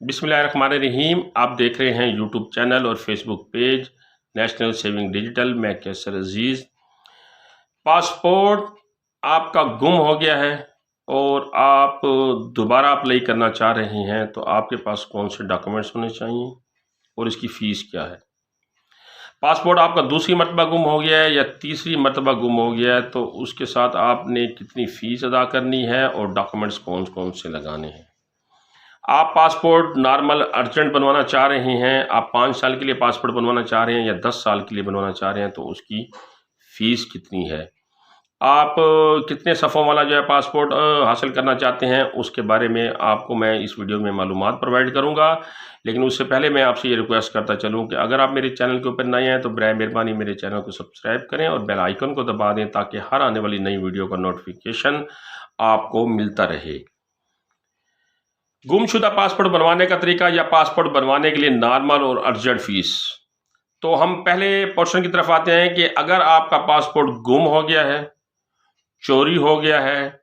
बिस्मिल्लाहिर्रहमानिर्रहीम। आप देख रहे हैं यूट्यूब चैनल और Facebook page national saving digital. मैं कैसर अजीज़। पासपोर्ट आपका गुम हो गया है और आप दोबारा अप्लाई करना चाह रहे हैं, तो आपके पास कौन से डॉक्यूमेंट्स होने चाहिए और इसकी फ़ीस क्या है। पासपोर्ट आपका दूसरी मरतबा गुम हो गया है या तीसरी मरतबा गुम हो गया है, तो उसके साथ आपने कितनी फ़ीस अदा करनी है और डॉक्यूमेंट्स कौन कौन से लगाने हैं। आप पासपोर्ट नॉर्मल अर्जेंट बनवाना चाह रहे हैं, आप 5 साल के लिए पासपोर्ट बनवाना चाह रहे हैं या 10 साल के लिए बनवाना चाह रहे हैं, तो उसकी फ़ीस कितनी है। आप कितने सफ़ों वाला जो है पासपोर्ट हासिल करना चाहते हैं, उसके बारे में आपको मैं इस वीडियो में मालूमात प्रोवाइड करूंगा। लेकिन उससे पहले मैं आपसे ये रिक्वेस्ट करता चलूं कि अगर आप मेरे चैनल के ऊपर नए हैं तो बराए मेहरबानी मेरे चैनल को सब्सक्राइब करें और बेल आइकन को दबा दें, ताकि हर आने वाली नई वीडियो का नोटिफिकेशन आपको मिलता रहे। गुमशुदा पासपोर्ट बनवाने का तरीका या पासपोर्ट बनवाने के लिए नॉर्मल और अर्जेंट फ़ीस। तो हम पहले पोर्शन की तरफ आते हैं कि अगर आपका पासपोर्ट गुम हो गया है, चोरी हो गया है,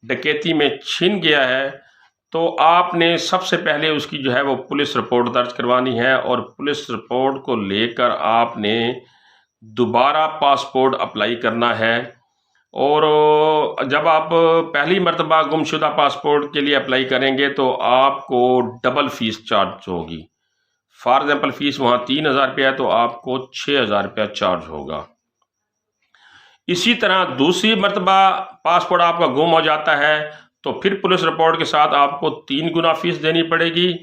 डकैती में छिन गया है, तो आपने सबसे पहले उसकी जो है वो पुलिस रिपोर्ट दर्ज करवानी है और पुलिस रिपोर्ट को लेकर आपने दोबारा पासपोर्ट अप्लाई करना है। और जब आप पहली मरतबा गुमशुदा पासपोर्ट के लिए अप्लाई करेंगे तो आपको डबल फ़ीस चार्ज होगी। फॉर एग्जाम्पल फ़ीस वहाँ 3,000 रुपया है तो आपको 6,000 रुपया चार्ज होगा। इसी तरह दूसरी मरतबा पासपोर्ट आपका गुम हो जाता है तो फिर पुलिस रिपोर्ट के साथ आपको 3 गुना फ़ीस देनी पड़ेगी।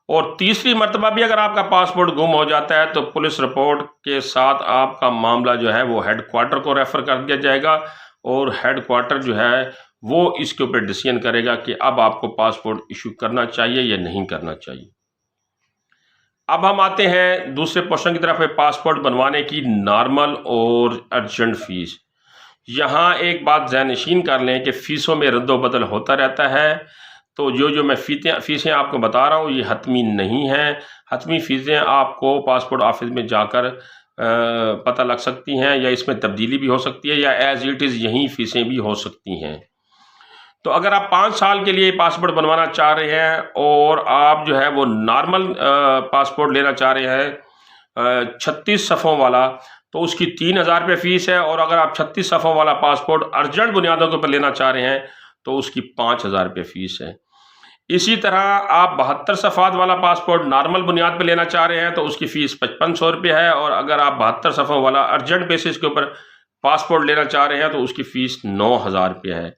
और तीसरी मरतबा भी अगर आपका पासपोर्ट गुम हो जाता है तो पुलिस रिपोर्ट के साथ आपका मामला जो है वो हेड क्वार्टर को रेफ़र कर दिया जाएगा और हेड क्वार्टर जो है वो इसके ऊपर डिसीजन करेगा कि अब आपको पासपोर्ट इशू करना चाहिए या नहीं करना चाहिए। अब हम आते हैं दूसरे पोर्शन की तरफ, पासपोर्ट बनवाने की नॉर्मल और अर्जेंट फ़ीस। यहाँ एक बात ज़हनशीन कर लें कि फ़ीसों में रद्द-ओ-बदल होता रहता है, तो जो मैं फ़ीसें आपको बता रहा हूँ ये हतमी नहीं हैं। हतमी फ़ीसें आपको पासपोर्ट ऑफिस में जाकर पता लग सकती हैं या इसमें तब्दीली भी हो सकती है या एज़ इट इज़ यही फ़ीसें भी हो सकती हैं। तो अगर आप 5 साल के लिए पासपोर्ट बनवाना चाह रहे हैं और आप जो है वो नॉर्मल पासपोर्ट लेना चाह रहे हैं 36 सफ़ों वाला, तो उसकी 3,000 रुपये फ़ीस है। और अगर आप 36 सफ़ों वाला पासपोर्ट अर्जेंट बुनियादों के ऊपर लेना चाह रहे हैं तो उसकी 5,000 रुपये फ़ीस है। इसी तरह आप 72 सफ़ात वाला पासपोर्ट नॉर्मल बुनियाद पर लेना चाह रहे हैं तो उसकी फ़ीस 5500 रुपये है। और अगर आप 72 सफ़ों वाला अर्जेंट बेसिस के ऊपर पासपोर्ट लेना चाह रहे हैं तो उसकी फ़ीस 9,000 रुपये है।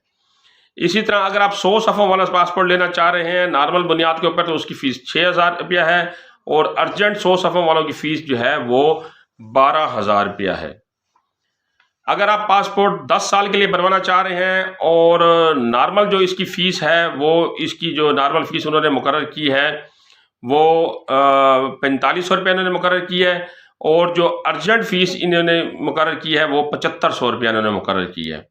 इसी तरह अगर आप 100 सफ़ों वाला पासपोर्ट लेना चाह रहे हैं नॉर्मल बुनियाद के ऊपर तो उसकी फ़ीस 6,000 रुपया है। और अर्जेंट 100 सफ़ों वालों की फ़ीस जो है वो 12,000 रुपया है। अगर आप पासपोर्ट 10 साल के लिए बनवाना चाह रहे हैं और नॉर्मल जो इसकी फ़ीस है वो इसकी जो नॉर्मल फ़ीस उन्होंने मुकर्रर की है वो 4500 रुपये इन्होंने मुकर्रर की है। और जो अर्जेंट फ़ीस इन्होंने मुकर्रर की है वो 7500 रुपया इन्होंने मुकर्रर की है।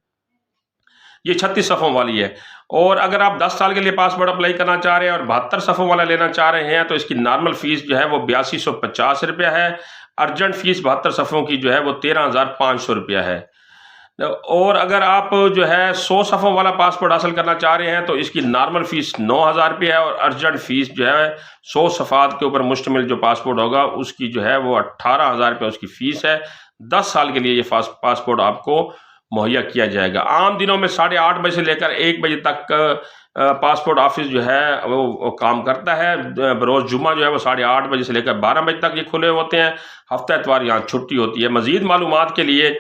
ये 36 सफ़ों वाली है। और अगर आप 10 साल के लिए पासपोर्ट अप्लाई करना चाह रहे हैं और 72 सफ़ों वाला लेना चाह रहे हैं तो इसकी नॉर्मल फ़ीस जो है वो 8250 रुपया है। अर्जेंट फ़ीस 72 सफ़ों की जो है वो 13,500 रुपया है। और अगर आप जो है 100 सफ़ों वाला पासपोर्ट हासिल करना चाह रहे हैं तो इसकी नॉर्मल फ़ीस 9,000 रुपया है। और अर्जेंट फ़ीस जो है 100 सफ़ात के ऊपर मुश्तमिल जो पासपोर्ट होगा उसकी जो है वो 18,000 रुपया उसकी फ़ीस है। 10 साल के लिए ये पासपोर्ट आपको मुहैया किया जाएगा। आम दिनों में 8:30 बजे से लेकर 1 बजे तक पासपोर्ट ऑफिस जो है वो काम करता है। बरोज़ जुम्मा जो है वो 8:30 बजे से लेकर 12 बजे तक ये खुले होते हैं। हफ्ता इतवार यहाँ छुट्टी होती है। मज़ीद मालूमात के लिए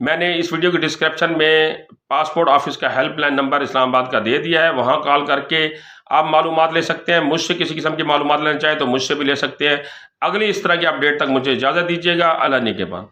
मैंने इस वीडियो के डिस्क्रिप्शन में पासपोर्ट ऑफिस का हेल्पलाइन नंबर इस्लामाबाद का दे दिया है, वहाँ कॉल करके आप मालूमात ले सकते हैं। मुझसे किसी किस्म की मालूमात लेना चाहें तो मुझसे भी ले सकते हैं। अगली इस तरह की अपडेट तक मुझे इजाज़त दीजिएगा। अल्लाह ने के बाद।